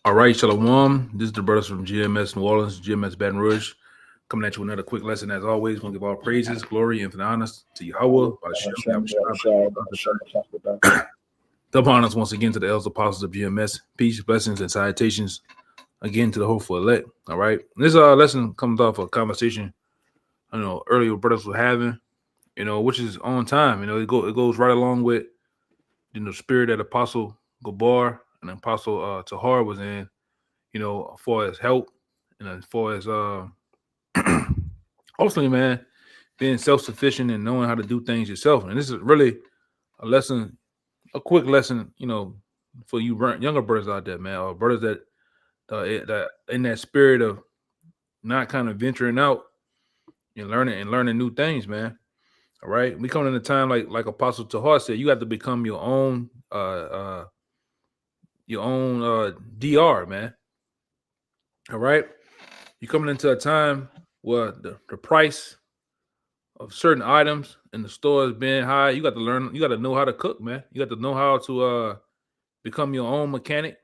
All right, Shalom. This is the brothers from GMS New Orleans, GMS Baton Rouge, coming at you with another quick lesson. As always, we'll give all praises, glory, infinite honors to Yahweh, double honors once again to the elders apostles of GMS. Peace, blessings, and salutations again to the hopeful elect. All right, this lesson comes off a conversation I know earlier brothers were having, which is on time. It goes right along with the spirit that Apostle Gabar and Apostle Tahar was in. As far as help and as far as ultimately, man, being self-sufficient and knowing how to do things yourself. And this is really a lesson, a quick lesson, for you younger brothers out there, man, or brothers that in that spirit of not kind of venturing out and learning new things, man. All right, we coming in a time like Apostle Tahar said, you have to become your own DR, man. All right, you're coming into a time where the price of certain items in the store is being high. You got to learn. You got to know how to cook, man. You got to know how to become your own mechanic.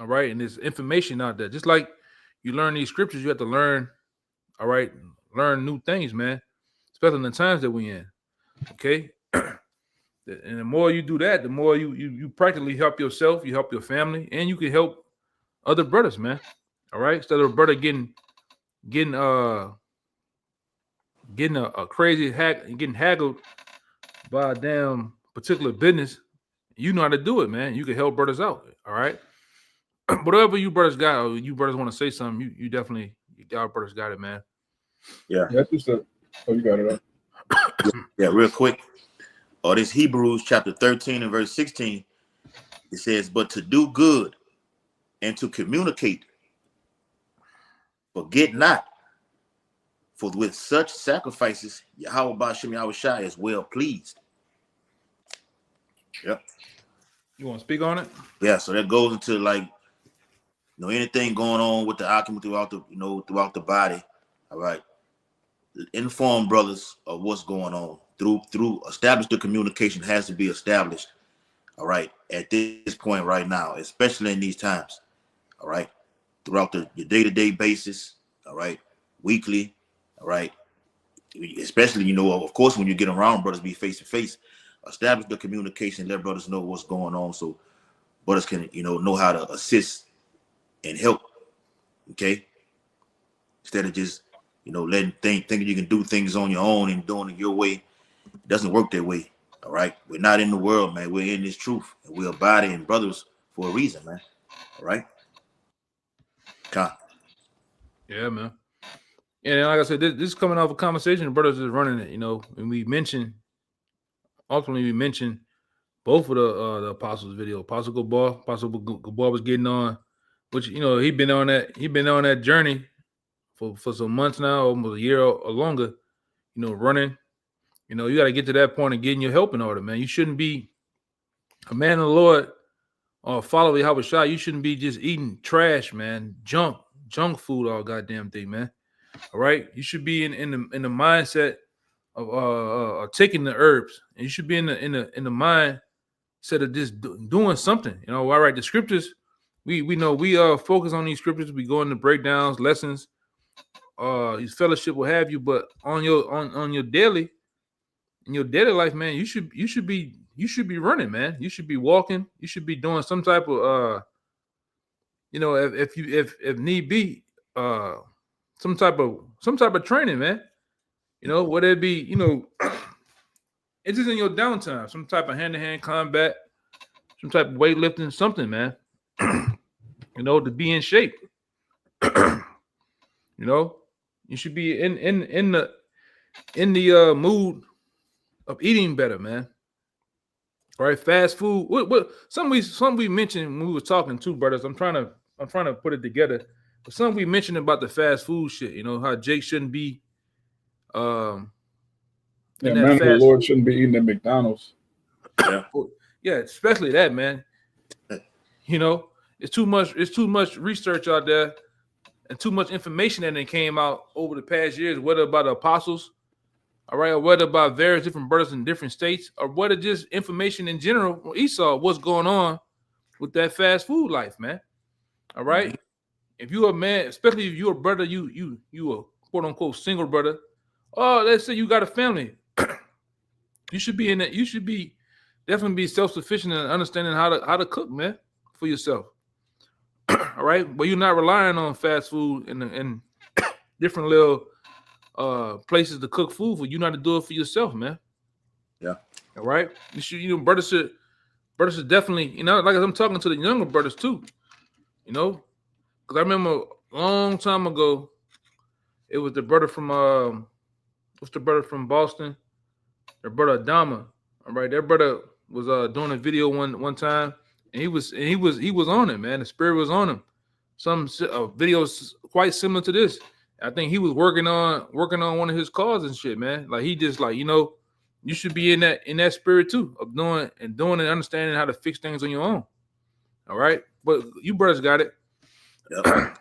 All right, and there's information out there. Just like you learn these scriptures, you have to learn. All right, learn new things, man. Especially in the times that we're in. Okay, and the more you do that, the more you practically help yourself, you help your family, and you can help other brothers, man. All right, instead of a brother getting a crazy hack and getting haggled by a damn particular business, you know how to do it, man. You can help brothers out. All right. Whatever you brothers got, or you brothers want to say something, you definitely, y'all brothers got it, man. Yeah. That's just you got it. Yeah, real quick. This Hebrews chapter 13 and verse 16. It says, but to do good and to communicate, forget not, for with such sacrifices, Yahweh Ba'ashem Yahushua is well pleased. Yep. You want to speak on it? Yeah, so that goes into anything going on with the alchemy throughout the body. All right. Inform brothers of what's going on. Through establish the communication has to be established. All right, at this point right now, especially in these times. All right, throughout your day-to-day basis. All right, weekly. All right, especially of course when you get around brothers, be face to face. Establish the communication. Let brothers know what's going on, so brothers can know how to assist and help. Okay, instead of just thinking you can do things on your own and doing it your way. It doesn't work that way. All right. We're not in the world, man. We're in this truth. And we're abiding brothers for a reason, man. All right. Yeah, man. And like I said, this is coming off a conversation. The brothers is running it, and we mentioned both of the apostles video. Apostle Gabar was getting on, which he'd been on that journey for some months now, almost a year or longer, running. You got to get to that point of getting your help in order, man. You shouldn't be a man of the Lord or follower of Yahweh Shai. You shouldn't be just eating trash, man, junk food all goddamn thing, man. All right, you should be in the mindset of taking the herbs, and you should be in the mindset of just doing something. All right, the scriptures, we know we focus on these scriptures. We go into breakdowns, lessons, his fellowship will have you, but on your daily. In your daily life, man, you should be running, man. You should be walking. You should be doing some type of if need be, some type of training, man. Whether it be, it's just in your downtime, some type of hand-to-hand combat, some type of weightlifting, something, man. To be in shape. You should be in the mood of eating better, man. All right, fast food. What some we mentioned when we were talking to brothers. I'm trying to put it together. But some we mentioned about the fast food shit. How Jake shouldn't be. Man of the Lord shouldn't be eating at McDonald's. Yeah, especially that, man. It's too much research out there, and too much information that came out over the past years, whether about the apostles. All right, or whether about various different brothers in different states, or whether just information in general, Esau, what's going on with that fast food life, man. All right. If you're a man, especially if you're a brother, you a quote unquote single brother. Oh, let's say you got a family. You should be in that. You should be definitely be self-sufficient and understanding how to cook, man, for yourself. All right, but you're not relying on fast food and different little places to cook food for. You know how to do it for yourself, man. Yeah. All right. You should. Brothers should definitely. Like I'm talking to the younger brothers too. Because I remember a long time ago, it was the brother from what's the brother from Boston? Their brother Adama. All right, their brother was doing a video one time, and he was on it, man. The spirit was on him. Some videos quite similar to this. I think he was working on one of his cars and shit, man. Like he just like you should be in that spirit too of doing and understanding how to fix things on your own. All right, but you brothers got it. Yep.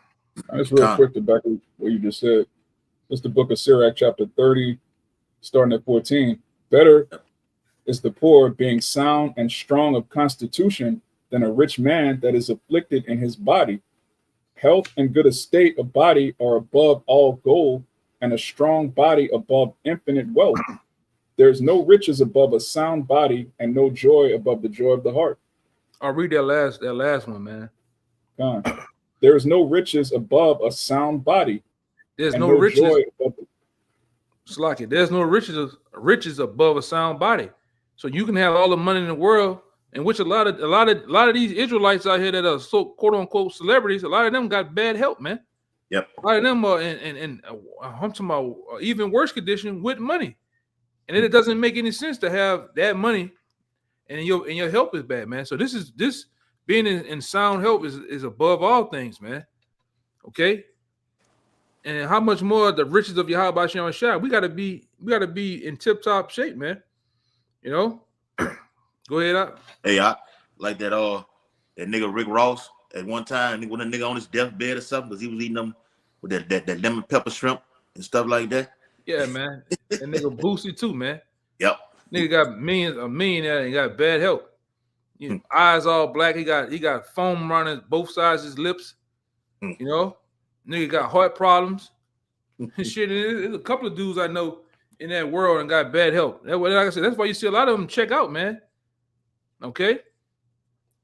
Just real quick to back up what you just said. It's the book of Sirach, chapter 30, starting at 14. Better is the poor being sound and strong of constitution than a rich man that is afflicted in his body. Health and good estate of body are above all gold, and a strong body above infinite wealth. There's no riches above a sound body, and no joy above the joy of the heart. I'll read that last one, man. There is no riches above a sound body. There's no riches. Joy above Slack. There's no riches above a sound body. So you can have all the money in the world, in which a lot of these Israelites out here that are so quote unquote celebrities, a lot of them got bad health, man. Yep. A lot of them are in I'm talking about even worse condition with money, and it doesn't make any sense to have that money, and your health is bad, man. So this being in sound health is above all things, man. Okay. And how much more the riches of Yahweh Shem Shai? We gotta be in tip top shape, man. Go ahead. Hey, I like that that nigga Rick Ross at one time when a nigga on his deathbed or something because he was eating them with that lemon pepper shrimp and stuff like that. Yeah, man. That nigga Boosie too, man. Yep. Nigga got a millionaire and got bad health. Eyes all black. He got foam around both sides of his lips. Nigga got heart problems. Shit. There's a couple of dudes I know in that world and got bad health. Like I said, that's why you see a lot of them check out, man. Okay.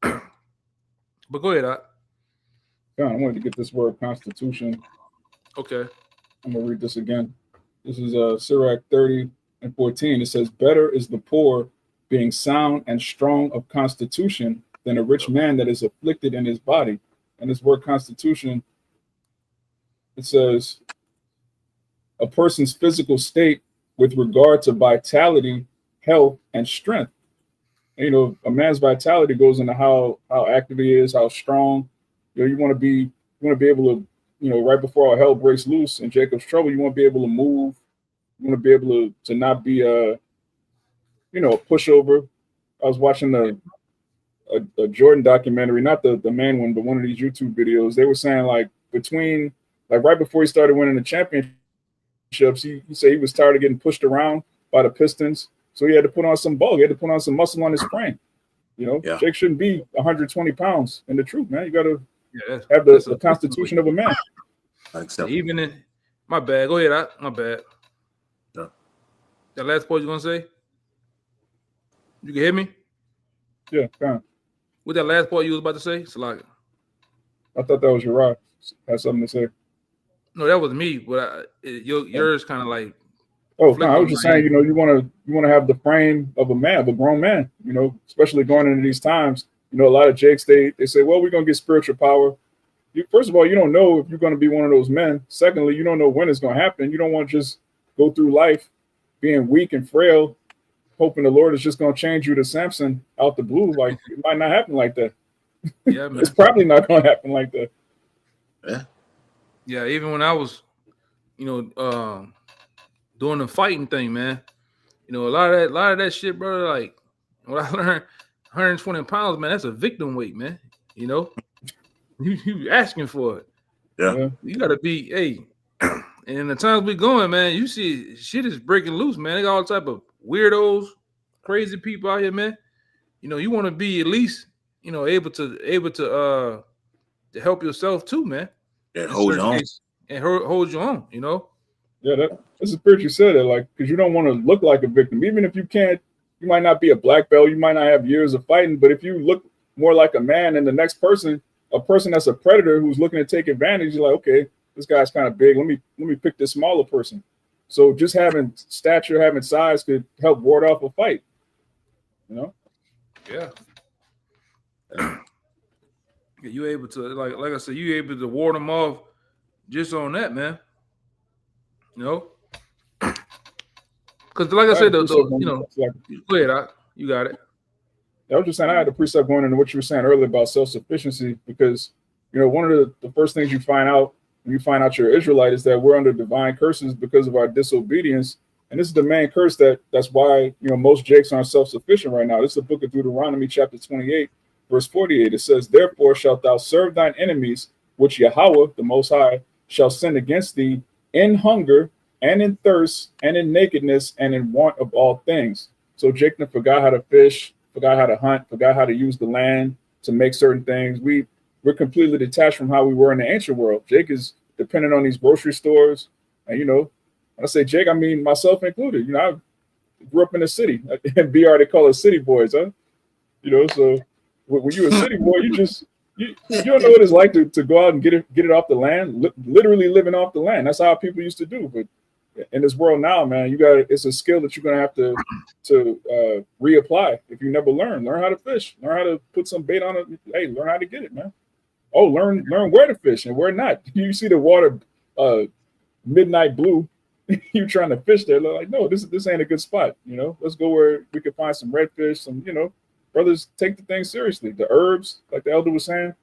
But go ahead, I wanted to get this word constitution. Okay. I'm gonna read this again. This is Sirach 30 and 14. It says, better is the poor being sound and strong of constitution than a rich man that is afflicted in his body. And this word constitution, it says a person's physical state with regard to vitality, health, and strength. And, a man's vitality goes into how active he is, how strong. You want to be able to, right before all hell breaks loose in Jacob's trouble, you want to be able to move. You want to be able to not be a pushover. I was watching a Jordan documentary, not the main one, but one of these YouTube videos. They were saying right before he started winning the championships, he said he was tired of getting pushed around by the Pistons. So he had to put on some bulk. He had to put on some muscle on his frame. Jake shouldn't be 120 pounds in the truth, man. You got to have the constitution of a man. Even in my bad. Go ahead. My bad. Yeah. That last part you gonna say? You can hear me? Yeah, kind of. What that last part you was about to say? Salaka. I thought that was your rock. Had something to say. No, that was me. But yours kind of like. Oh, no, I was just saying, you want to have the frame of a man, of a grown man, especially going into these times. A lot of Jakes, they say, well, we're going to get spiritual power. First of all, you don't know if you're going to be one of those men. Secondly, you don't know when it's going to happen. You don't want to just go through life being weak and frail, hoping the Lord is just going to change you to Samson out the blue. Like, it might not happen like that. Yeah, man. It's probably not going to happen like that. Yeah, even when I was, doing the fighting thing, man. A lot of that shit, brother. Like when I learned 120 pounds, man, that's a victim weight, man. You asking for it. Yeah. You gotta be, hey. And in the times we going, man, you see shit is breaking loose, man. They got all type of weirdos, crazy people out here, man. You want to be at least, able to to help yourself too, man. That in holds certain on. cases, and hold you on, you know. Yeah, that's the spirit you said it, like, because you don't want to look like a victim. Even if you can't, you might not be a black belt, you might not have years of fighting, but if you look more like a man than the next person, a person that's a predator who's looking to take advantage, you're like, okay, this guy's kind of big. Let me pick this smaller person. So just having stature, having size could help ward off a fight. You know? Yeah. You able to like I said, you able to ward them off just on that, man. You know, because like I said, you know, go ahead, you got it. I was just saying, I had a precept going into what you were saying earlier about self-sufficiency, because, you know, one of the first things you find out when you find out you're Israelite is that we're under divine curses because of our disobedience. And this is the main curse that's why, you know, most Jakes aren't self-sufficient right now. This is the book of Deuteronomy, chapter 28, verse 48. It says, therefore shalt thou serve thine enemies, which Yahweh, the Most High, shall send against thee in hunger and in thirst and in nakedness and in want of all things. So Jacob forgot how to fish, forgot how to hunt, forgot how to use the land to make certain things. We're completely detached from how we were in the ancient world. Jake is dependent on these grocery stores. And, you know, when I say Jake, I mean myself included. You know, I grew up in the city. In BR, they call us city boys, huh? You know, so when you're a city boy, you don't know what it's like to go out and get it off the land, literally living off the land. That's how people used to do. But in this world now, man, it's a skill that you're gonna have to reapply if you never learn how to fish, learn how to put some bait on it. Hey, learn how to get it, man. Oh, learn where to fish and where not. You see the water midnight blue, you trying to fish there. They're like, no, this ain't a good spot. You know, let's go where we can find some redfish, some, you know, brothers take the thing seriously. The herbs, like the elder was saying,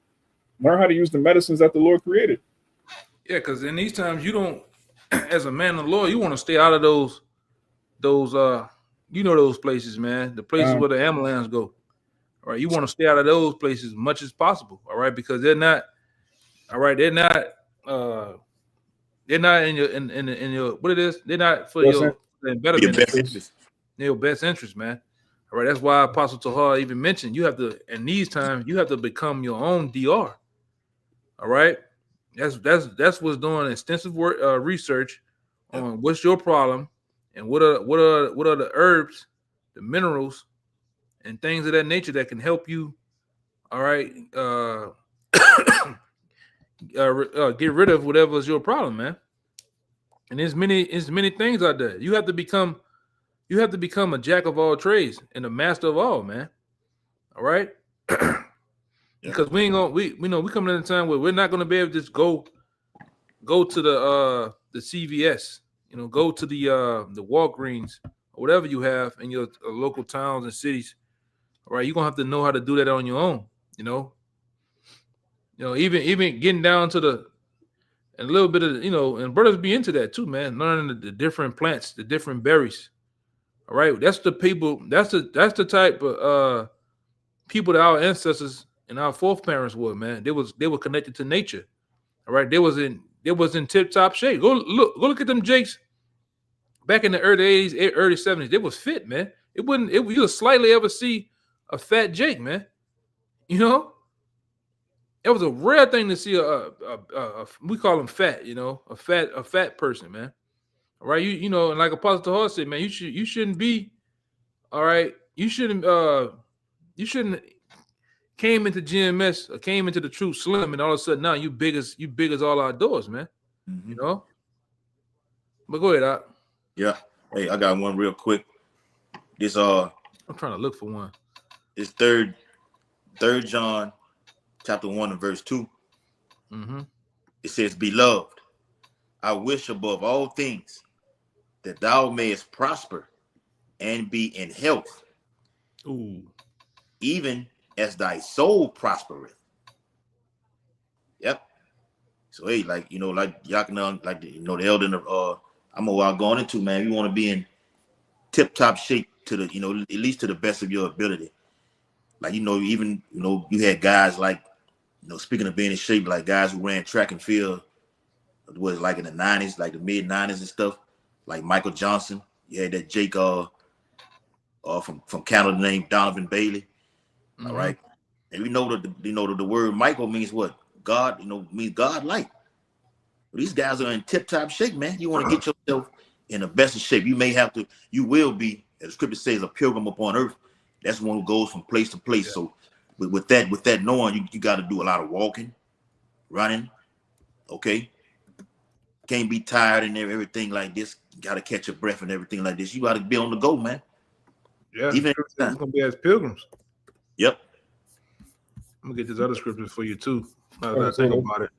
learn how to use the medicines that the Lord created. Yeah, because in these times you don't, as a man of the Lord, you want to stay out of those you know, those places, man. The places where the Amalans go. All right, you want to stay out of those places as much as possible. All right, because they're not. All right, they're not in your what it is. They're not for your betterment. Your best interest, man. All right, that's why Apostle Tahar even mentioned you have to. In these times, you have to become your own DR. All right, that's what's doing extensive work, research on what's your problem and what are the herbs, the minerals, and things of that nature that can help you. All right, get rid of whatever is your problem, man. And there's many things out there. You have to become a jack of all trades and a master of all, man. All right. Because we ain't gonna we coming in a time where we're not gonna be able to just go to the CVS, you know, go to the Walgreens or whatever you have in your local towns and cities. All right, you're gonna have to know how to do that on your own, you know. You know, even getting down to a little bit of, you know, and brothers be into that too, man, learning the different plants, the different berries. All right, that's the type of people that our ancestors and our foreparents were, man. They were connected to nature. All right, they was in tip top shape. Go look at them Jakes back in the early 80s, early 70s. They was fit, man. You would slightly ever see a fat Jake, man. You know, it was a rare thing to see a we call them fat, you know, a fat person, man. All right, you know, and like Apostle Tahar said, man, you shouldn't be, all right, you shouldn't came into GMS or came into the Truth Slim and all of a sudden now you big as all outdoors, man. Mm-hmm. You know. But go ahead, Doc. Yeah. Hey, I got one real quick. This I'm trying to look for one. It's third John chapter 1 and verse 2. Mm-hmm. It says, beloved, I wish above all things that thou mayest prosper and be in health. Ooh. Even as thy soul prospereth. Yep. So hey, like, you know, like y'all can like, you know, the elder I'm going into, man, you want to be in tip top shape to the, you know, at least to the best of your ability. Like, you know, even, you know, you had guys like, you know, speaking of being in shape, like guys who ran track and field, was like in the 90s, like the mid 90s and stuff, like Michael Johnson. You had that Jake from Canada named Donovan Bailey. Mm-hmm. All right. And we know that the word Michael means what? God, means God light. These guys are in tip-top shape, man. You want to get yourself in the best of shape. You will be, as the scripture says, a pilgrim upon earth. That's one who goes from place to place. Yeah. So with that knowing, you got to do a lot of walking, running, okay? Can't be tired and everything like this. You got to catch your breath and everything like this. You got to be on the go, man. Yeah, even we're going to be as pilgrims. Yep. I'm going to get this other scripture for you, too. Now that I think about it.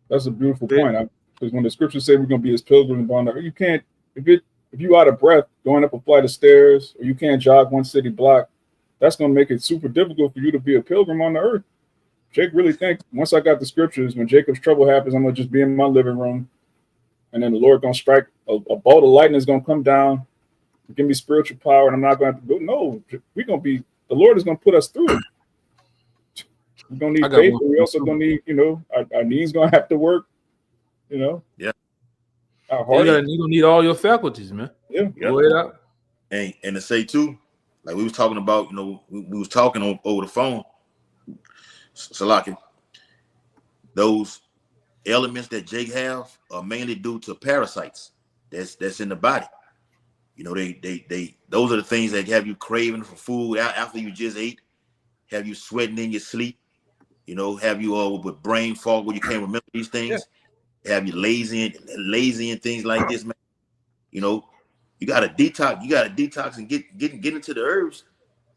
That's a beautiful point. Because when the scriptures say we're going to be as pilgrims upon earth, you can't, if you out of breath going up a flight of stairs, or you can't jog one city block, that's going to make it super difficult for you to be a pilgrim on the earth. Jake really think once I got the scriptures, when Jacob's trouble happens, I'm going to just be in my living room, and then the Lord going to strike, a bolt of lightning is going to come down, give me spiritual power, and I'm not going to have to go. No, the Lord is going to put us through it. We're going to need faith, but we also going to need, our knees going to have to work, Yeah. Our heart. You're going to need all your faculties, man. Yeah. Go ahead out. And to say, too, like we was talking about, we was talking over the phone, Salaki, those elements that Jake have are mainly due to parasites that's in the body. They those are the things that have you craving for food after you just ate, have you sweating in your sleep, have you with brain fog where you can't remember these things, have you lazy and things like this, man. You gotta detox and get into the herbs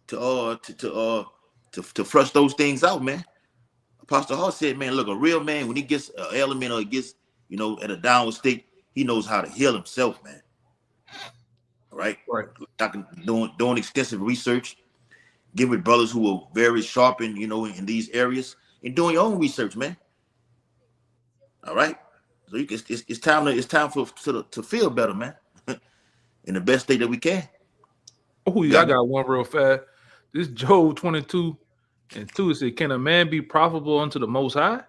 to flush those things out, man. Apostle Hall said, man, look, a real man, when he gets an ailment or he gets, at a downward state, he knows how to heal himself, man. All right. Doing extensive research, get with brothers who are very sharp in these areas, and doing your own research, man. All right. So it's time to feel better, man. In the best state that we can. Oh, I got one real fast. This Job 22:2, it said, can a man be profitable unto the Most High?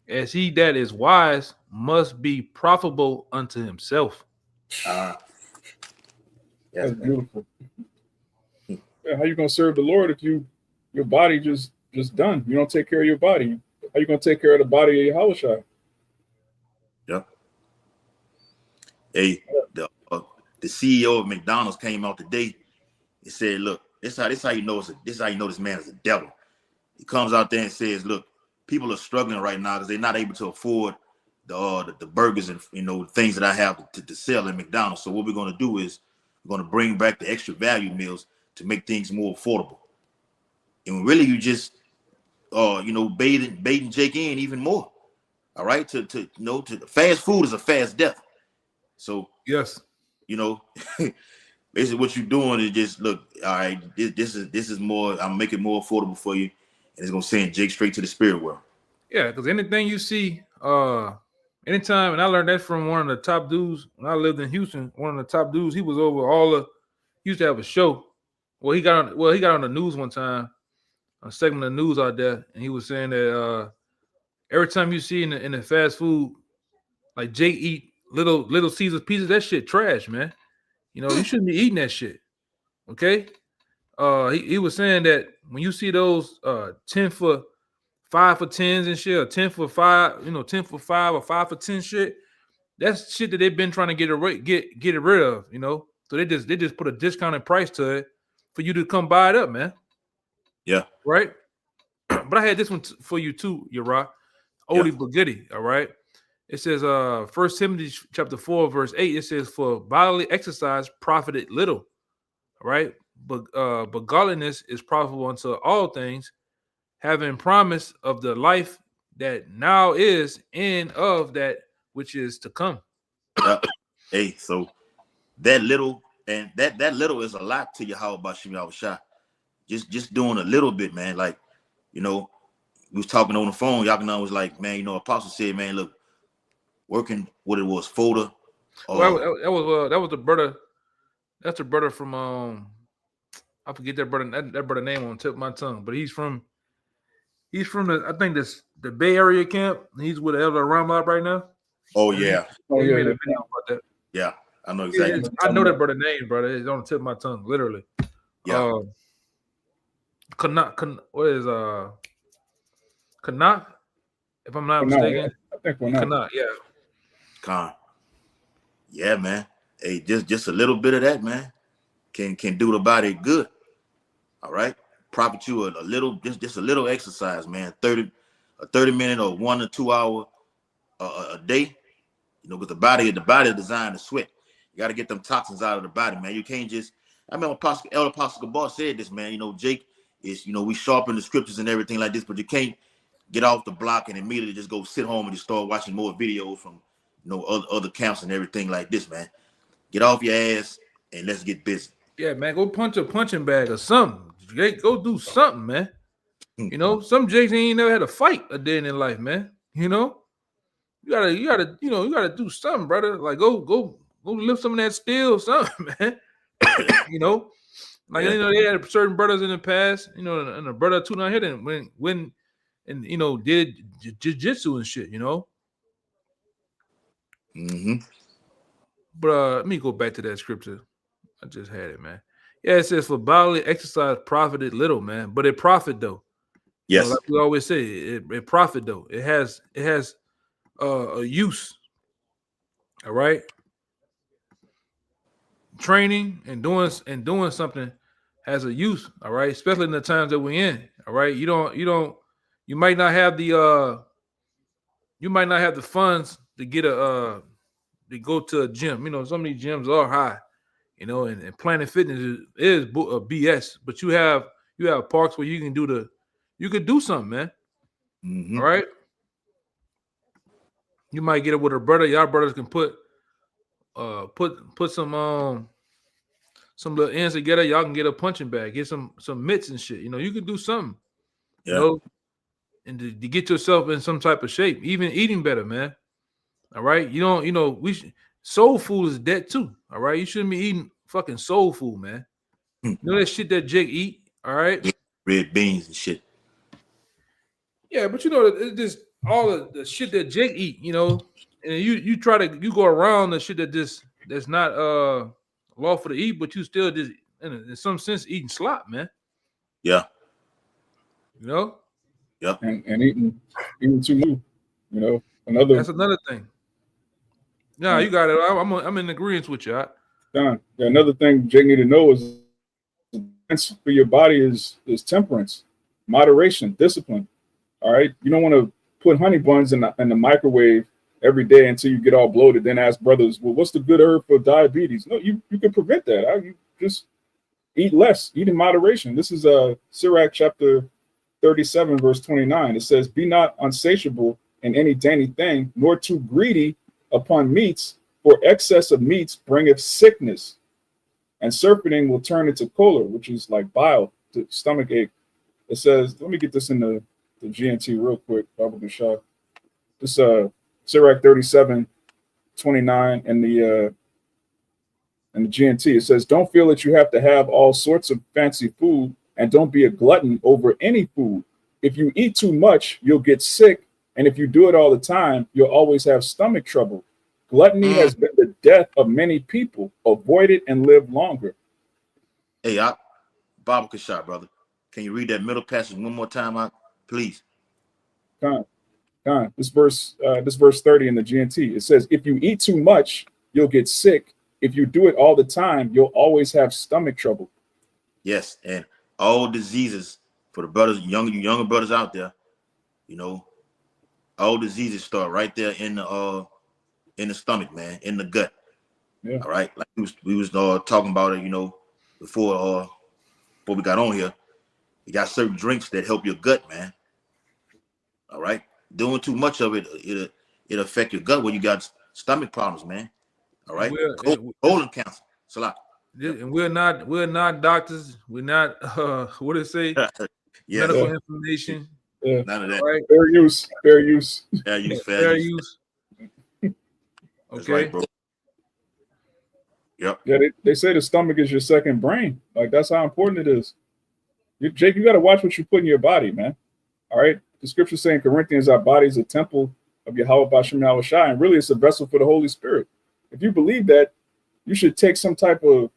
As he that is wise must be profitable unto himself. That's beautiful. Yeah, how you gonna serve the Lord if your body just done? You don't take care of your body. How you gonna take care of the body of Yahushua? Yeah. Hey, the CEO of McDonald's came out today and said, look, this how you know this man is a devil. He comes out there and says, look, people are struggling right now because they're not able to afford the burgers and things that I have to sell at McDonald's. So what we're gonna do is we're gonna bring back the extra value meals to make things more affordable. And really you just baiting Jake in even more. All right, to fast food is a fast death. So yes, basically what you're doing is just look. All right, this is more. I'm making it more affordable for you, and it's gonna send Jake straight to the spirit world. Yeah, because anything you see, anytime, and I learned that from one of the top dudes when I lived in Houston. One of the top dudes, he was over he used to have a show. He got on the news one time, a segment of news out there, and he was saying that every time you see in the fast food, like Jake eat little Caesar's pizzas, that shit trash, man. You shouldn't be eating that shit. Okay. He was saying that when you see those 10 for 5 for 10s and shit, or 10 for 5, 10 for 5 or 5 for 10 shit, that's shit that they've been trying to get it rid of, So they just put a discounted price to it for you to come buy it up, man. Yeah. Right. But I had this one for you too, Yara. Odie Bugatti, all right. It says 1 Timothy chapter 4, verse 8, it says, for bodily exercise profited little, right? But godliness is profitable unto all things, having promise of the life that now is and of that which is to come. Hey, so that little, and that little is a lot to Yahweh Bashim Yahushua. Just doing a little bit, man. Like, we was talking on the phone. Yakinan was like, man, Apostle said, man, look, working what it was, folder. That was the brother. That's the brother from I forget that brother name on the tip of my tongue, but he's from the, I think the Bay Area camp. He's with Elder Ramallah right now. Oh yeah. He made a video about that. Yeah, I know exactly. Yeah, I know that brother name, brother. It's on the tip of my tongue, literally. Yeah. What is Kanak? if I'm not Well, no, mistaken. I think we're not. Cannot, yeah. Con. Yeah, man. Hey, just a little bit of that, man, can do the body good. All right. Profit you a little, just a little exercise, man. 30 minute or 1 to 2 hour a day. You know, because the body is designed to sweat. You got to get them toxins out of the body, man. You can't just. I remember Elder Apostle Gabar said this, man. You know, Jake is, you know, we sharpen the scriptures and everything like this, but you can't get off the block and immediately just go sit home and just start watching more videos from, you know, other camps and everything like this, man. Get off your ass and let's get busy. Yeah, man. Go punch a punching bag or something. Jake, go do something, man. You know, some Jakes ain't never had a fight a day in their life, man. You know, you gotta do something, brother. Like go lift some of that steel, something, man. You know, like you know, they had certain brothers in the past, you know, and a brother or two down here that when and you know did jiu-jitsu and shit, you know. But let me go back to that scripture. I just had it, man. Yeah, it says for bodily exercise profited little, man, but it profit though. Yes, you know, like we always say, it profit though. It has a use. All right. Training and doing something has a use. All right, especially in the times that we're in. All right, you might not have the funds to get to go to a gym. You know, some of these gyms are high. You know, and Planet Fitness is BS, but you have parks where you can do something, man. All right. You might get it with a brother. Y'all brothers can put some little ends together. Y'all can get a punching bag, get some mitts and shit. You know, you can do something. You know, and to get yourself in some type of shape, even eating better, man. All right. Soul food is dead too. All right. You shouldn't be eating fucking soul food, man. You know that shit that Jake eat. All right. Red beans and shit. Yeah, but you know, it's just all the shit that Jake eat, you know, and you go around the shit that's not lawful to eat, but you still just in some sense eating slop, man. Yeah. You know? Yep. And eating too much, you know, that's another thing. No, you got it. I'm in agreement with you. Yeah, another thing Jake need to know is for your body is temperance, moderation, discipline. All right, you don't want to put honey buns in the microwave every day until you get all bloated. Then ask brothers, well, what's the good herb for diabetes? No, you can prevent that. You just eat less, eat in moderation. This is Sirach chapter 37, verse 29. It says, "Be not unsatiable in any dainty thing, nor too greedy upon meats, for excess of meats bringeth sickness, and surfeiting will turn into choler," which is like bile, to stomach ache. It says, let me get this in the GNT real quick, Bible Gashah. This Sirach 37, 29 and the GNT. It says, "Don't feel that you have to have all sorts of fancy food, and don't be a glutton over any food. If you eat too much, you'll get sick, and if you do it all the time, you'll always have stomach trouble. Gluttony has been the death of many people. Avoid it and live longer." Hey, Bible Gashah, brother. Can you read that middle passage one more time, please? This verse 30 in the GNT. It says, "If you eat too much, you'll get sick. If you do it all the time, you'll always have stomach trouble." Yes, and all diseases for the brothers, younger brothers out there, you know, all diseases start right there in the stomach, man, in the gut. Yeah. All right, like we was talking about it, you know, before we got on here. You got certain drinks that help your gut, man. All right, doing too much of it affect your gut when you got stomach problems, man. All right, colon cancer. So like, and we're not doctors. We're not what do they say? Medical information. Yeah. None of that. Right? Fair use. Fair use. Okay, right, bro. Yep. Yeah, they say the stomach is your second brain. Like, that's how important it is. Jake, you got to watch what you put in your body, man. All right. The scripture saying Corinthians, our body is a temple of Yahweh Bashem Yahushai, and really it's a vessel for the Holy Spirit. If you believe that, you should take some type of,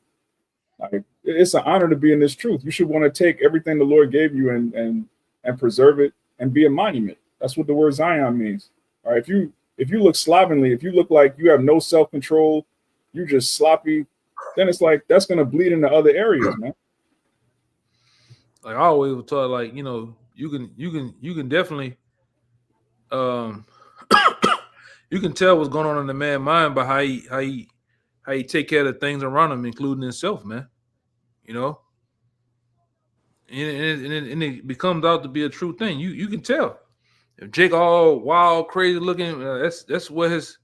like, it's an honor to be in this truth. You should want to take everything the Lord gave you and preserve it and be a monument. That's what the word Zion means. All right. If you look slovenly, if you look like you have no self-control, you just sloppy, then it's like that's gonna bleed into other areas, man. Like I always was taught, like, you know, you can definitely you can tell what's going on in the man's mind by how he take care of the things around him, including himself, man. You know, and it becomes out to be a true thing. You can tell if Jake all wild, crazy looking. That's where his,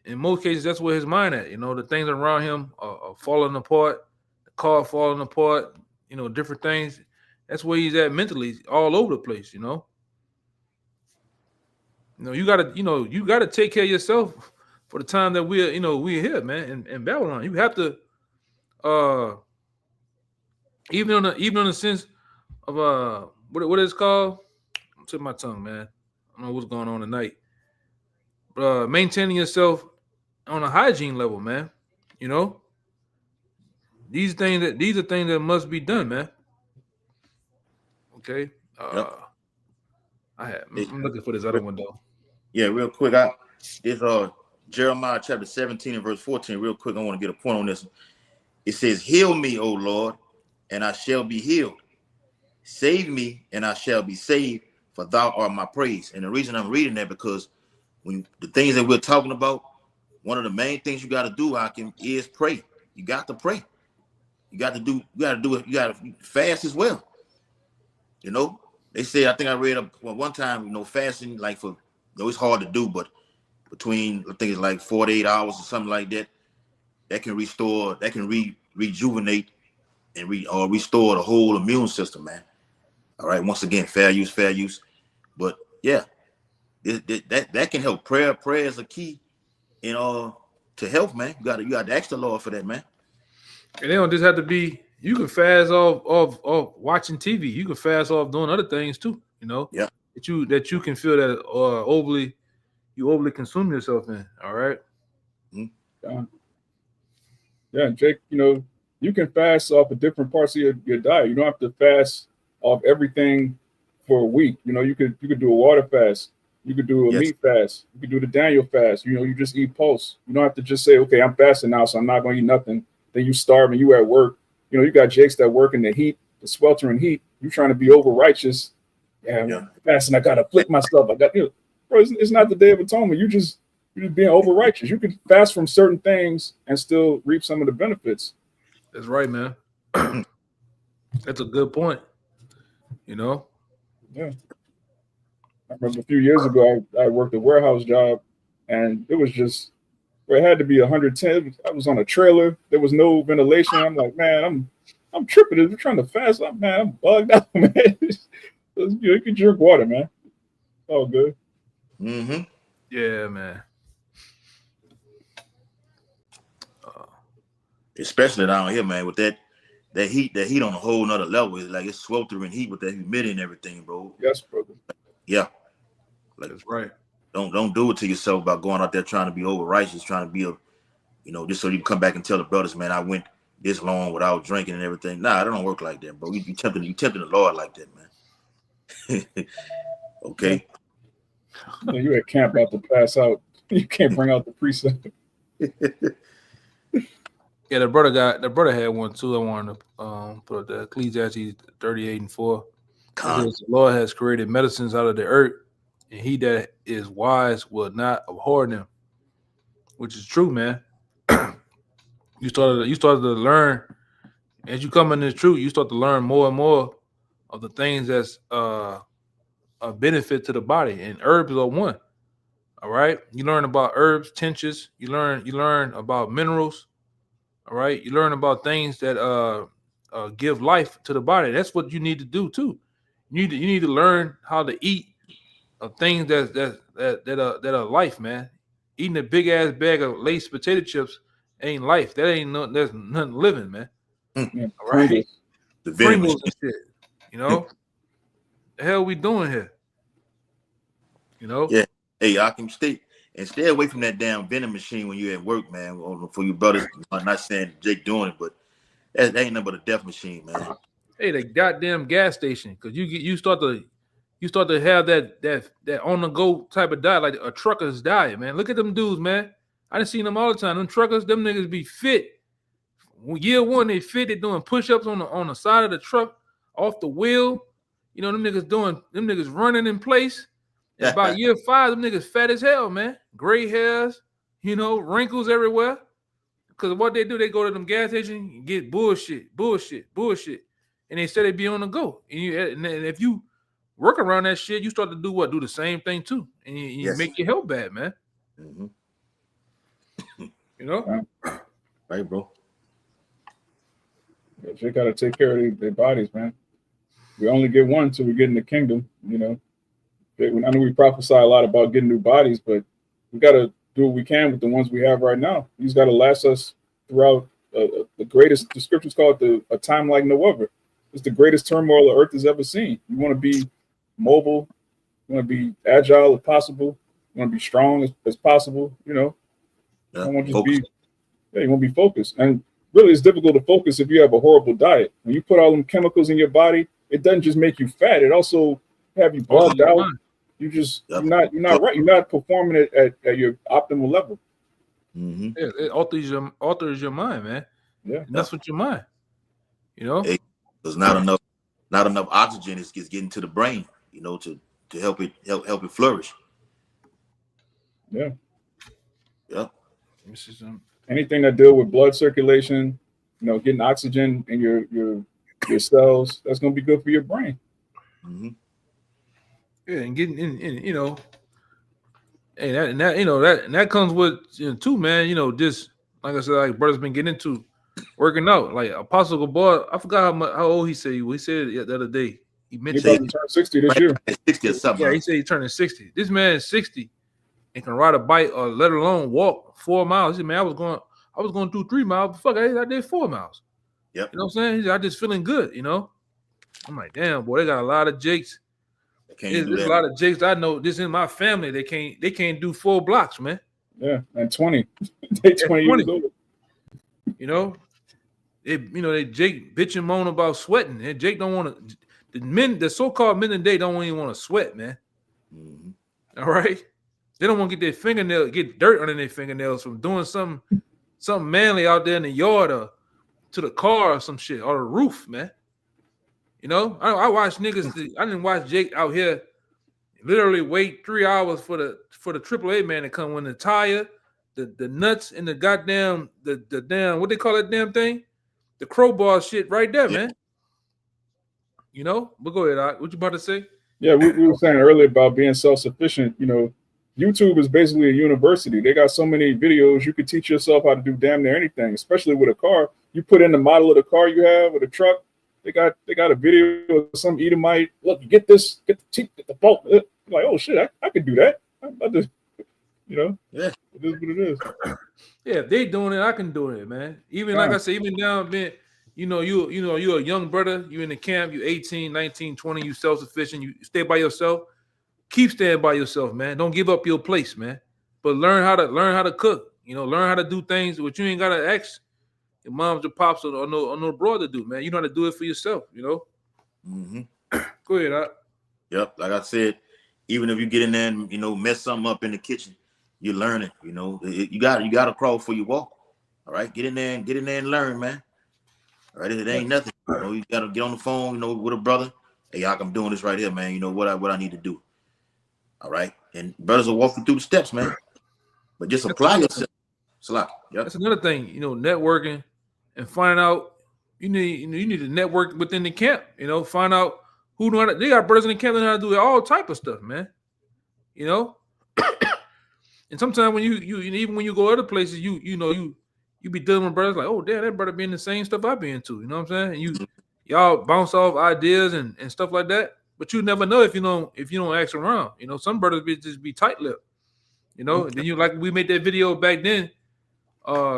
in most cases, that's where his mind at. You know, the things around him are falling apart, the car falling apart. You know, different things. That's where he's at mentally, all over the place. You know, you gotta take care of yourself for the time that we're here, man, in Babylon. You have to, even on the sense of what is called. I'm to my tongue, man. I don't know what's going on tonight. Maintaining yourself on a hygiene level, man. You know, these are things that must be done, man. Okay. Yep. I'm looking for this other one though. Yeah, real quick. This Jeremiah chapter 17 and verse 14. Real quick, I want to get a point on this. It says, "Heal me, O Lord, and I shall be healed. Save me, and I shall be saved, for thou art my praise." And the reason I'm reading that, because when the things that we're talking about, one of the main things you got to do, Hakim, is pray. You got to pray. You got to do it. You got to fast as well. You know, they say, I think I read one time, fasting, like it's hard to do, but between, I think it's like 48 hours or something like that, that can restore, that can rejuvenate and restore the whole immune system, man. All right. Once again, fair use. But yeah, that can help. Prayer is a key, to health, man. You got to ask the Lord for that, man. And they don't just have to be. You can fast off watching TV. You can fast off doing other things too. You know. Yeah. That you can feel that overly consume yourself in. All right. Mm-hmm. Yeah, Jake. You can fast off of different parts of your diet. You don't have to fast off everything for a week. You could do a water fast. You could do a meat fast. You could do the Daniel fast. You just eat pulse. You don't have to just say, okay, I'm fasting now, so I'm not going to eat nothing. Then you starve and you at work. You got Jakes that work in the heat, the sweltering heat. You trying to be over righteous. Yeah, I'm fasting. I got to afflict myself. Bro, it's not the Day of Atonement. You're just being over righteous. You can fast from certain things and still reap some of the benefits. That's right, man. That's a good point. Yeah. I remember a few years ago, I worked a warehouse job, and it was just, it had to be 110. I was on a trailer. There was no ventilation. I'm like, man, I'm tripping. I'm trying to fast. I'm bugged out, man. You can drink water, man. All good. Mm-hmm. Yeah, man. Especially down here, man, with that heat on a whole nother level. It's like it's sweltering heat with that humidity and everything, bro. Yes, brother. Yeah. That's right. Don't do it to yourself by going out there trying to be over righteous, trying to be just so you can come back and tell the brothers, man, I went this long without drinking and everything. Nah, it don't work like that, bro. You tempting the Lord like that, man. Okay. Yeah, you at camp about to pass out. You can't bring out the precept. Yeah, the brother had one too. I wanted to put up the Ecclesiastes 38 and 4. The Lord has created medicines out of the earth, and he that is wise will not abhor them. Which is true, man. You started to learn as you come in the truth. You start to learn more and more of the things that's a benefit to the body, and herbs are one. All right, you learn about herbs, tinctures. You learn about minerals. All right, you learn about things that give life to the body. That's what you need to do too. You need to learn how to eat things that are life, man. Eating a big ass bag of Lay's potato chips ain't life. That ain't there's nothing living, man. Yeah, all right, the Pringles and shit. The hell we doing here? Yeah. Hey, I can stay away from that damn vending machine when you're at work, man. For you brothers, I'm not saying Jake doing it, but that ain't nothing but a death machine, man. Hey, the goddamn gas station, because you start to you start to have that on the go type of diet, like a trucker's diet, man. Look at them dudes, man. I done seen them all the time. Them truckers, them niggas be fit. Year one, they fit. They doing push-ups on the side of the truck, off the wheel. You know, them niggas running in place. And about year 5, them niggas fat as hell, man. Gray hairs, you know, wrinkles everywhere. Because what they do, they go to them gas stations and get bullshit. And they say they be on the go. And if you work around that shit, you start to do what? Do the same thing too. And you make your health bad, man. Mm-hmm. You know? Right, bro. Yeah, they got to take care of their bodies, man. We only get one till we get in the kingdom, you know. I know we prophesy a lot about getting new bodies, but we got to do what we can with the ones we have right now. These got to last us throughout the greatest. The scriptures call it a time like no other. It's the greatest turmoil the earth has ever seen. You want to be mobile, you want to be agile as possible, you want to be strong as possible. You know, Yeah, you want to you want to be focused. And really, it's difficult to focus if you have a horrible diet. When you put all them chemicals in your body, it doesn't just make you fat; it also have you bugged out. You just you're not right. You're not performing it at your optimal level. Mm-hmm. Yeah, it alters your mind, man. Yeah, that's what your mind. You know, there's not enough oxygen is getting to the brain. You know, to help it flourish. Yeah. Yeah. Anything that deal with blood circulation, you know, getting oxygen in your cells, that's gonna be good for your brain. Mm-hmm. Yeah, and getting in, you know, and that you know that comes with, you know, too, man. You know, just like I said, like brother's been getting into working out. Like Apostle Gabor, I forgot how old he said he was. He said it the other day. He mentioned he turned 60 this year. 60 or something. Yeah, he said he turning 60. This man is 60 and can ride a bike or let alone walk 4 miles. He said, man, I was going to do 3 miles, but fuck, I did 4 miles. Yep. You know what I'm saying? He said, I just feeling good, you know. I'm like, damn, boy, they got a lot of jakes. There's a lot of jakes I know. This in my family. They can't do 4 blocks, man. Yeah, and 20. They 20 years old. You know, they Jake bitch and moan about sweating. And Jake don't want to. The so-called men today don't even want to sweat, man. Mm-hmm. All right, they don't want to get dirt under their fingernails from doing something manly out there in the yard or to the car or some shit or the roof, man. You know, I watch niggas. I didn't watch Jake out here literally wait 3 hours for the AAA man to come when the tire, the nuts, and the goddamn the damn, what they call that damn thing, the crowbar shit right there, man. You know, but go ahead, Doc. What you about to say? Yeah, we were saying earlier about being self-sufficient. You know, YouTube is basically a university. They got so many videos you could teach yourself how to do damn near anything, especially with a car. You put in the model of the car you have or the truck. They got a video of some Edomite. Look, you get this, get the teeth, get the bolt. Like, oh shit, I could do that. I just, you know, yeah, it is what it is. Yeah, if they doing it, I can do it, man. Even like I said, even down being, you're a young brother, you in the camp, you 18, 19, 20, you self-sufficient, you stay by yourself. Keep staying by yourself, man. Don't give up your place, man. But learn how to cook. You know, learn how to do things which you ain't gotta ask your moms or pops or no brother do, man. You know how to do it for yourself, you know. Mm-hmm. Go ahead, Doc. Yep, like I said, even if you get in there and, you know, mess something up in the kitchen, you're learning. You know, you got to crawl before you walk. All right, get in there and learn, man. All right, it ain't nothing. You know, you got to get on the phone, you know, with a brother. Hey, Doc, I'm doing this right here, man. You know what I need to do. All right, and brothers will walk you through the steps, man. But just apply yourself. Yep. That's another thing, you know, networking and find out. You need to network within the camp. You know, find out who know how to. They got brothers in the camp that know how to do all type of stuff, man. You know, and sometimes when you even when you go other places, you be dealing with brothers like, oh damn, that brother be in the same stuff I be into. You know what I'm saying? And y'all bounce off ideas and stuff like that. But you never know if you don't ask around. You know, some brothers just be tight-lipped. You know, and then you, like we made that video back then.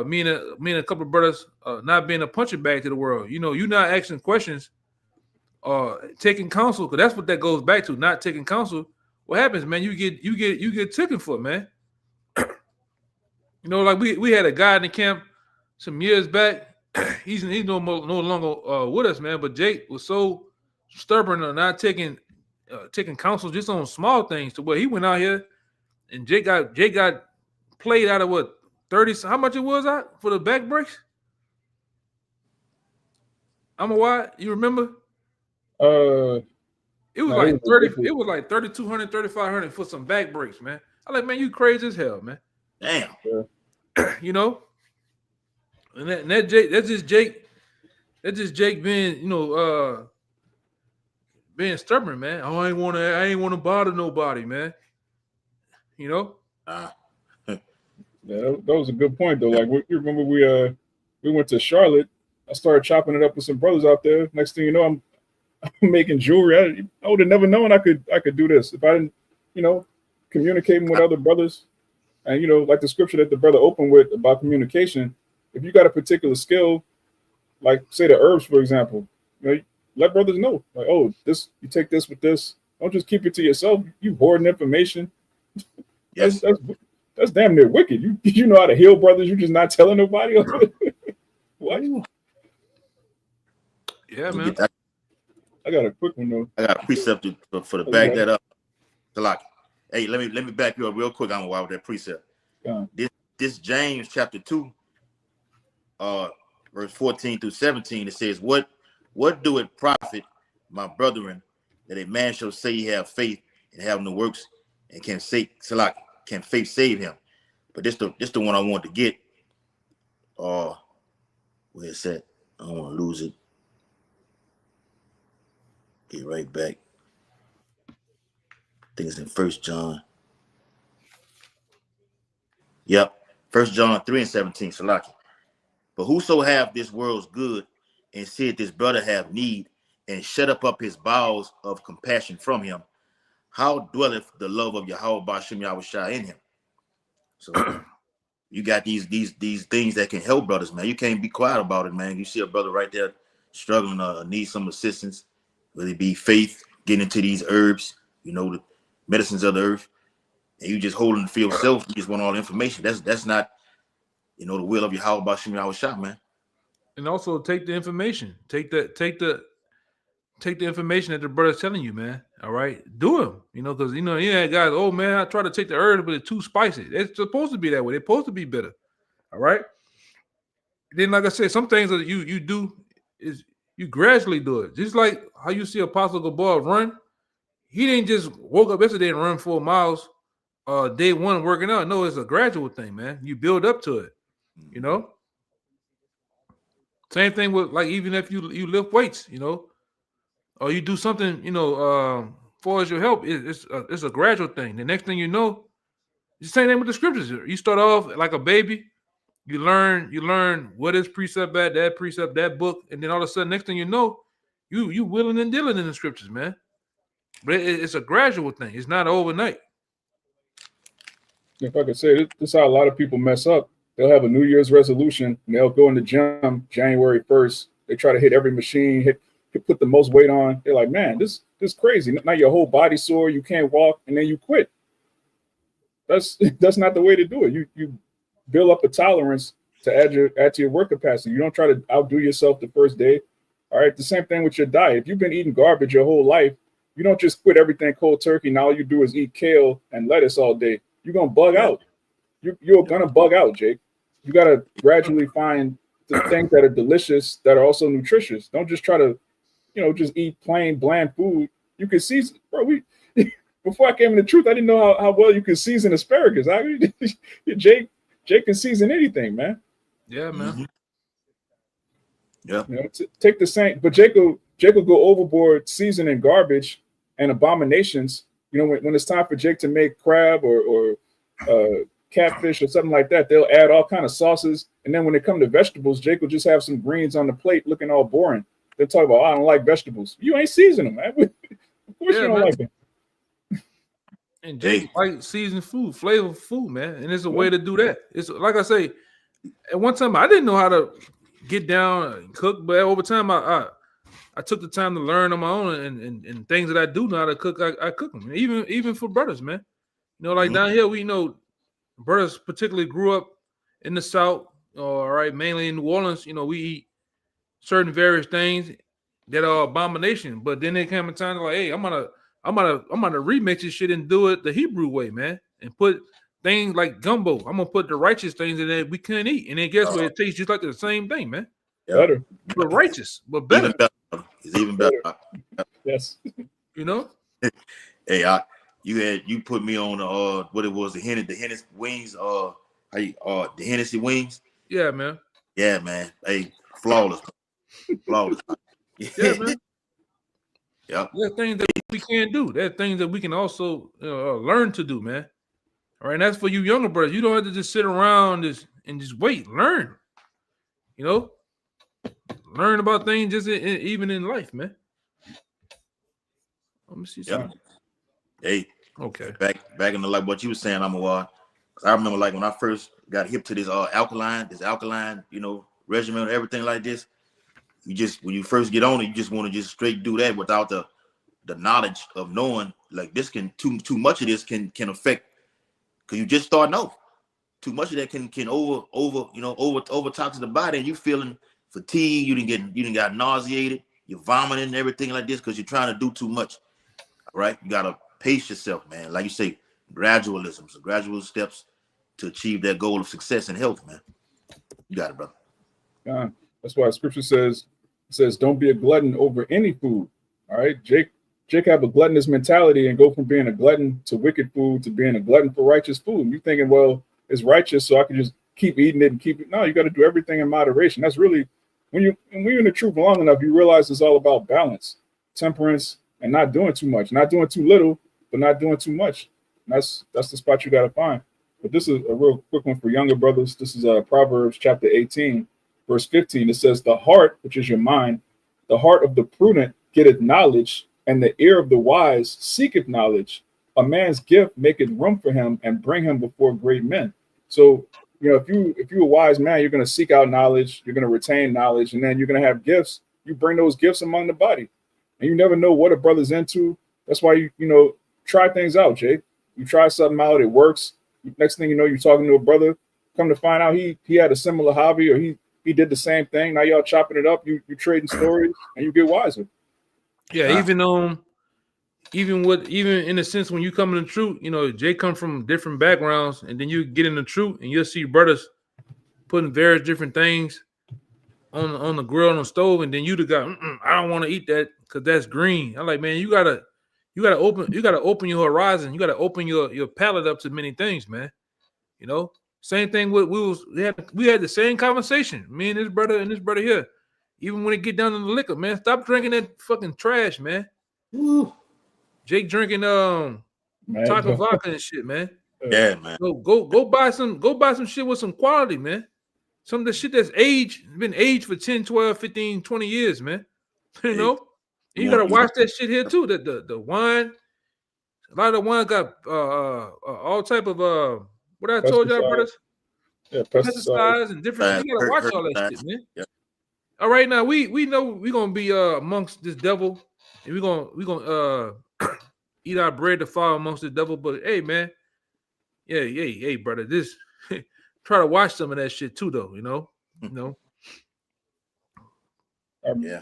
Me and a couple of brothers not being a punching bag to the world. You know, you not asking questions, taking counsel, because that's what that goes back to. Not taking counsel. What happens, man? You get taken for, man. You know, like we had a guy in the camp some years back. He's no longer with us, man. But Jake was so stubborn on not taking taking counsel just on small things to where he went out here and Jake got played out of what 30. How much it was out for the back brace? I'm a why you remember? It was No, like it was 30. ridiculous. It was like 3,200, 3,500 for some back breaks, man. I'm like, man, you crazy as hell, man. Damn. You know, and that Jake, that's just Jake. That's just Jake being, being stubborn, man. Oh, I ain't want to bother nobody, man. You know. Yeah, that was a good point though. Like, you remember we went to Charlotte. I started chopping it up with some brothers out there. Next thing you know, I'm making jewelry. I would have never known I could do this if I didn't, communicating with other brothers. And like the scripture that the brother opened with about communication. If you got a particular skill, like say the herbs, for example, let brothers know. Like, oh, this you take this with this. Don't just keep it to yourself. You hoarding information. Yes. That's damn near wicked. You know how to heal brothers. You're just not telling nobody. What? Yeah, man. I got a quick one though. I got a precept for to back that up. Salaki. Hey, let me back you up real quick. I'm gonna with that precept. This James chapter 2, verse 14 through 17. It says, "What do it profit, my brethren, that a man shall say he have faith and have no works, and can faith save him?" But this the one I want to get. Where it's at? I don't want to lose it. Get right back. I think it's in 1 John. Yep. 1 John 3 and 17. Salaki. "But whoso have this world's good and seeth his brother have need and shut up his bowels of compassion from him, how dwelleth the love of Yahweh Ba'ashem Yahushua in him?" So you got these things that can help brothers, man. You can't be quiet about it, man. You see a brother right there struggling, need some assistance, whether it be faith, getting into these herbs, the medicines of the earth, and you just holding it for yourself. You just want all the information. That's not, the will of Yahweh Ba'ashem Yahushua, man. And also take the information. Take the information that the brother's telling you, man. All right, do them. Because guys. Oh man, I try to take the herbs, but it's too spicy. It's supposed to be that way. They're supposed to be bitter. All right. Then, like I said, some things that you do is you gradually do it. Just like how you see Apostle Gabor run. He didn't just woke up yesterday and run 4 miles. Day one working out. No, it's a gradual thing, man. You build up to it. Same thing with even if you lift weights, or you do something, for as your help, it's a gradual thing. The next thing you know, it's the same thing with the scriptures. You start off like a baby, you learn what is precept at, that precept, that book, and then all of a sudden, next thing you know, you willing and dealing in the scriptures, man. But it's a gradual thing. It's not overnight. If I could say, this is how a lot of people mess up. They'll have a New Year's resolution, and they'll go in the gym January 1st. They try to hit every machine, put the most weight on. They're like, man, this is crazy. Now your whole body sore, you can't walk, and then you quit. That's not the way to do it. You build up a tolerance to add to your work capacity. You don't try to outdo yourself the first day. All right, the same thing with your diet. If you've been eating garbage your whole life, you don't just quit everything cold turkey. Now all you do is eat kale and lettuce all day. You're gonna bug out. You're gonna bug out, Jake. You gotta gradually find the things that are delicious that are also nutritious. Don't just try to, just eat plain bland food. You can season, bro. Before I came in the truth, I didn't know how well you can season asparagus. Jake can season anything, man. Yeah, man. Mm-hmm. Yeah. Take the same, but Jake will go overboard seasoning garbage and abominations. When it's time for Jake to make crab or catfish or something like that, they'll add all kind of sauces. And then when it comes to vegetables, Jake will just have some greens on the plate looking all boring. They'll talk about, I don't like vegetables. You ain't seasoning them, man. Of course you don't like them. And Jake like seasoned food, flavorful food, man. And it's a way to do that. It's like I say, at one time I didn't know how to get down and cook, but over time I took the time to learn on my own, and things that I do know how to cook, I cook them. Even for brothers, man. Down here, we brothers particularly grew up in the South, all right, mainly in New Orleans. We eat certain various things that are abomination. But then there came a time like, hey, I'm I'm gonna remix this shit and do it the Hebrew way, man, and put things like gumbo. I'm gonna put the righteous things in there we couldn't eat, and then guess what? It tastes just like the same thing, man. Better. But righteous, but better. Even better. It's even better. Yes. You know? Hey, you put me on what it was, the Hennessy wings, the Hennessy wings. Yeah, man. Yeah, man. Hey, flawless. Flawless. Yeah, man. Yep. There's things that we can't do. There's things that we can also learn to do, man. All right, and that's for you younger brothers. You don't have to just sit around and just wait. Learn. You know, learn about things just even in life, man. Let me see something. Hey, okay. Back in the like what you were saying, Amawar. I remember like when I first got hip to this alkaline, regimen and everything like this. When you first get on it, you just want to just straight do that without the knowledge of knowing like this can too much of this can affect, because you just starting off. Too much of that can over toxin the body, and you feeling fatigued. You didn't got nauseated. You're vomiting and everything like this because you're trying to do too much. All right, you gotta pace yourself, man. Like you say, gradualism, so gradual steps to achieve that goal of success and health, man. You got it, brother. That's why Scripture says, don't be a glutton over any food. All right, Jake have a gluttonous mentality and go from being a glutton to wicked food to being a glutton for righteous food. You're thinking, well, it's righteous, so I can just keep eating it and keep it. No, you got to do everything in moderation. That's really when you're in the truth long enough, you realize it's all about balance, temperance, and not doing too much, not doing too little, but not doing too much. And that's the spot you got to find. But this is a real quick one for younger brothers. This is Proverbs chapter 18, verse 15. It says, "The heart, which is your mind, the heart of the prudent getteth knowledge, and the ear of the wise seeketh knowledge. A man's gift maketh room for him, and bring him before great men." So, if you're a wise man, you're going to seek out knowledge, you're going to retain knowledge, and then you're going to have gifts. You bring those gifts among the body, and you never know what a brother's into. That's why you try things out, Jake. You try something out, it works. Next thing you know, you're talking to a brother. Come to find out he had a similar hobby, or he did the same thing. Now y'all chopping it up. You trading stories, and you get wiser. Yeah, even in the sense when you come in the truth, Jay come from different backgrounds, and then you get in the truth, and you'll see brothers putting various different things on the grill on the stove, and then you the guy, I don't want to eat that because that's green. I'm like, man, you gotta open your horizon. You gotta open your palate up to many things, man. Same thing with we had the same conversation. Me and this brother here. Even when it get down to the liquor, man, stop drinking that fucking trash, man. Ooh. Jake drinking taco vodka and shit, man. Yeah, man. Go buy some shit with some quality, man. Some of the shit that's been aged for 10, 12, 15, 20 years, man. You gotta watch that shit here too. The wine, a lot of the wine got all type of what I told y'all, brothers. Yeah, pesticides and different. You gotta watch all that shit, man. Yeah. All right, now we know we're gonna be amongst this devil, and we're gonna eat our bread to fall amongst the devil. But hey, man, hey, brother, this try to watch some of that shit too, though. Yeah.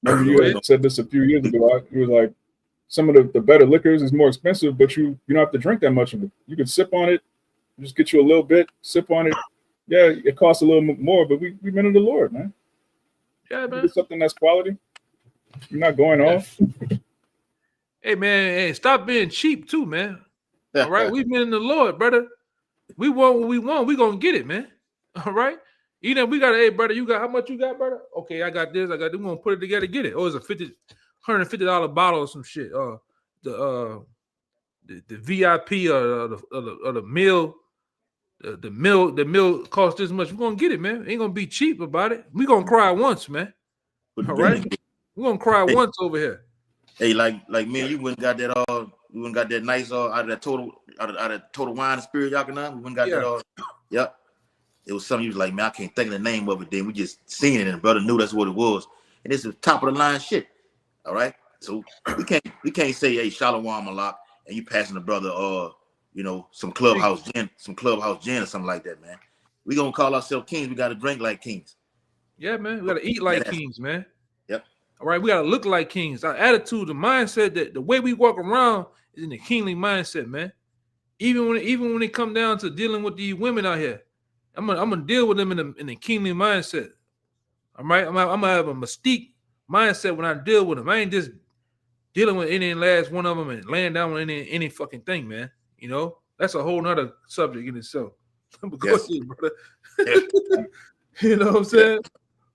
Remember you had said this a few years ago. You was like, some of the better liquors is more expensive, but you don't have to drink that much of it. You can sip on it, just get you a little bit, sip on it. Yeah, it costs a little more, but we men of the Lord, man. Yeah, man. Get something that's quality. You're not going off. Hey, man, hey, stop being cheap too, man. All right, we've been in the Lord, brother. We want what we want. We gonna get it, man. All right. We got, hey, brother, you got how much you got, brother? Okay, I got this. We're gonna put it together, get it. Oh, it's a $150 bottle or some shit. The VIP or the meal. The meal costs this much. We're gonna get it, man. Ain't gonna be cheap about it. We're gonna cry once, man. All right. We're gonna cry once over here. Hey, like me, you went and got that got that nice out of total wine and spirit, y'all can we went and got that yep. It was something you was like, man, I can't think of the name of it. Then we just seen it, and the brother knew that's what it was. And this is top of the line shit. All right. So we can't say, hey, Shalom Malak, and you passing the brother some clubhouse gin or something like that, man. We gonna call ourselves kings. We gotta drink like kings. Yeah, man. We gotta eat like kings, man. Yep. All right, we gotta look like kings. Our attitude, the mindset, that the way we walk around is in the kingly mindset, man. Even when it come down to dealing with these women out here, I'm gonna deal with them in the kingly mindset. All right, I'm gonna have a mystique mindset when I deal with them. I ain't just dealing with any last one of them and laying down with any fucking thing, man. You know, that's a whole nother subject in itself. Yes. Brother. Yeah. You know what I'm saying?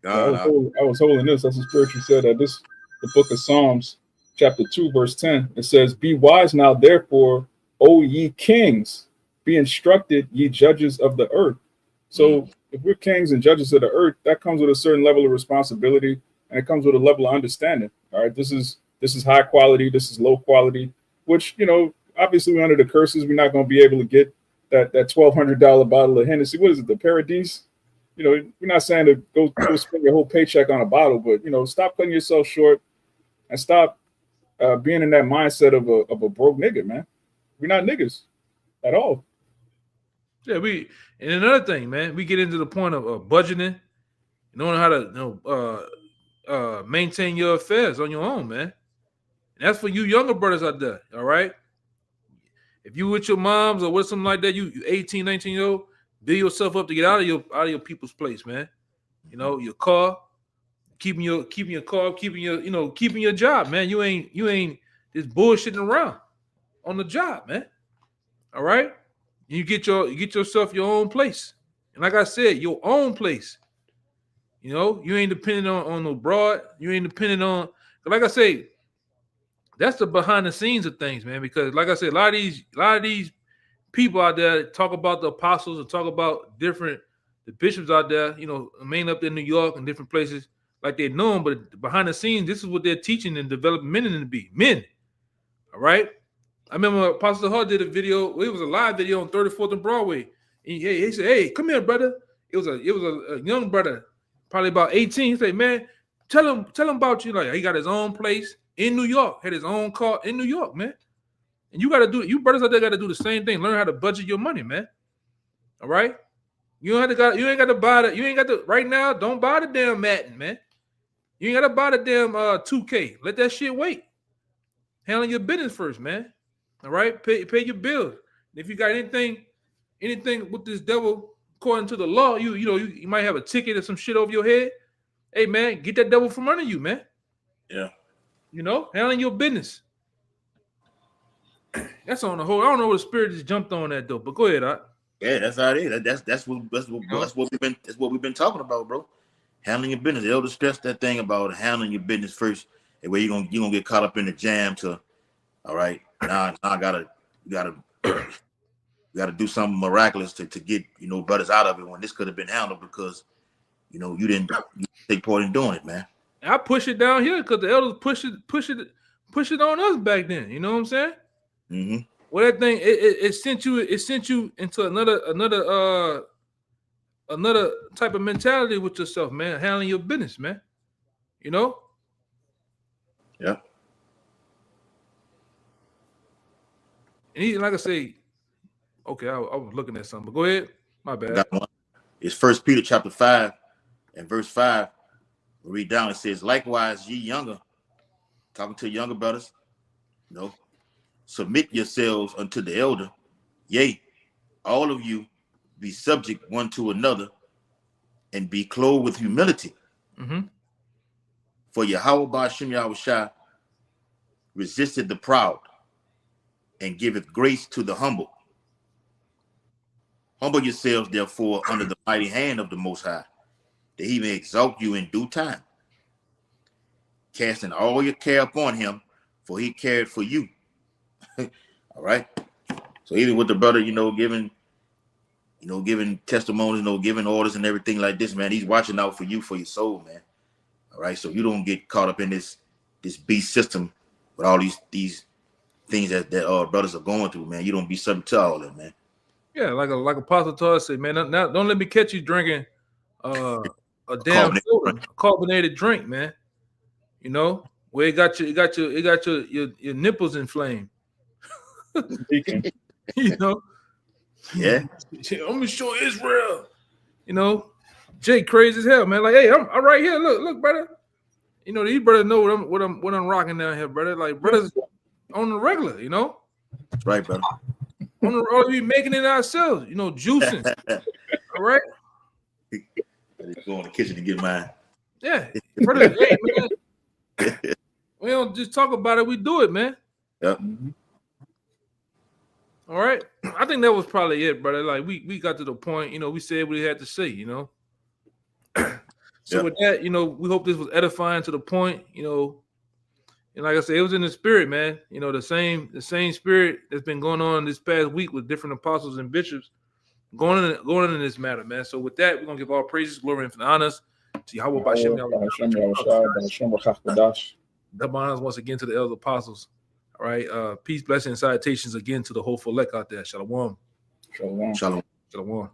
I was holding this. That's the scripture said that the book of Psalms, chapter 2, verse 10. It says, "Be wise now, therefore, O ye kings, be instructed, ye judges of the earth." So if we're kings and judges of the earth, that comes with a certain level of responsibility, and it comes with a level of understanding. All right, this is high quality, this is low quality, which, you know, obviously we're under the curses. We're not going to be able to get that $1,200 bottle of Hennessy. What is it, the Paradise? You know, we're not saying to go spend your whole paycheck on a bottle, but, you know, stop cutting yourself short and stop being in that mindset of a broke nigga, man. We're not niggas at all. Yeah, and another thing, man, we get into the point of budgeting, knowing how to maintain your affairs on your own, man. And that's for you younger brothers out there, all right? If you with your moms or with something like that, you 18, 19-year-old, build yourself up to get out of your people's place, man. You know, your car, keeping your car, keeping your job, man. You ain't just bullshitting around on the job, man. All right? You get yourself your own place. And like I said, your own place. You know, you ain't dependent on no broad. You ain't dependent on, like I say, that's the behind the scenes of things, man. Because like I said, a lot of these people out there talk about the apostles and talk about the bishops out there, you know, mainly up in New York and different places, like they know them, but behind the scenes, this is what they're teaching and developing men to be men. All right. I remember Apostle Hart did a video. It was a live video on 34th and Broadway. And he said, "Hey, come here, brother." It was a young brother, probably about 18. He said, "Man, tell him about you." Like, he got his own place in New York, had his own car in New York, man. And you brothers out there got to do the same thing. Learn how to budget your money, man. All right. You ain't got to buy that. You ain't got to right now. Don't buy the damn Madden, man. You ain't got to buy the damn 2K. Let that shit wait. Handle your business first, man. All right, pay your bills. If you got anything with this devil according to the law, you might have a ticket or some shit over your head. Hey, man, get that devil from under you, man. Yeah. You know, handling your business. That's on the whole. I don't know what the spirit just jumped on that though, but go ahead, Doc. Yeah, that's how it is. That's what we've been talking about, bro. Handling your business. The elders stress that thing about handling your business first, and where you're gonna get caught up in the jam to, all right, now I gotta do something miraculous to get, you know, brothers out of it when this could have been handled because, you know, you didn't take part in doing it, man. I push it down here because the elders push it on us back then. You know what I'm saying? Mm-hmm. Well, that thing it sent you into another type of mentality with yourself, man. Handling your business, man. You know? Yeah. And like I say, okay, I was looking at something, but go ahead. My bad. Got one. It's 1 Peter chapter 5 and verse 5. We read down. It says, "Likewise, ye younger," talking to younger brothers, you know, "submit yourselves unto the elder. Yea, all of you be subject one to another, and be clothed with humility. Mm-hmm. For Yahweh Ba'ashem Yahushua resisted the proud, and giveth grace to the humble. Humble yourselves, therefore, under the mighty hand of the Most High, that he may exalt you in due time, casting all your care upon him, for he cared for you." All right. So even with the brother, giving testimonies, giving orders and everything like this, man, he's watching out for you, for your soul, man. All right. So you don't get caught up in this beast system with all these things that brothers are going through, man. You don't be subject to all that, man. Yeah, like Apostle Todd said, man. Now don't let me catch you drinking a damn soda, a carbonated drink, man. You know, where it got your nipples inflamed. You know. Yeah. I'm gonna show Israel. You know, Jay crazy as hell, man. Like, hey, I'm right here. Look, brother. You know, these brothers know what I'm rocking down here, brother. Like brothers on the regular, you know. That's right, brother. We making it ourselves, you know, juicing. All right. Go in the kitchen and get mine. Yeah, brother. Hey, man. We don't just talk about it; we do it, man. Yep. All right. I think that was probably it, brother. Like we got to the point, you know, we said what we had to say, you know. So with that, you know, we hope this was edifying to the point, you know. And like I said, it was in the spirit, man. You know, the same spirit that's been going on this past week with different apostles and bishops going in this matter, man. So with that, we're gonna give all praises, glory, and honors to Yahweh B'Shem Double honors once again to the elder apostles. All right. Peace, blessing, and salutations again to the whole elect out there. Shalom. Shalom. Shalom. Shalom.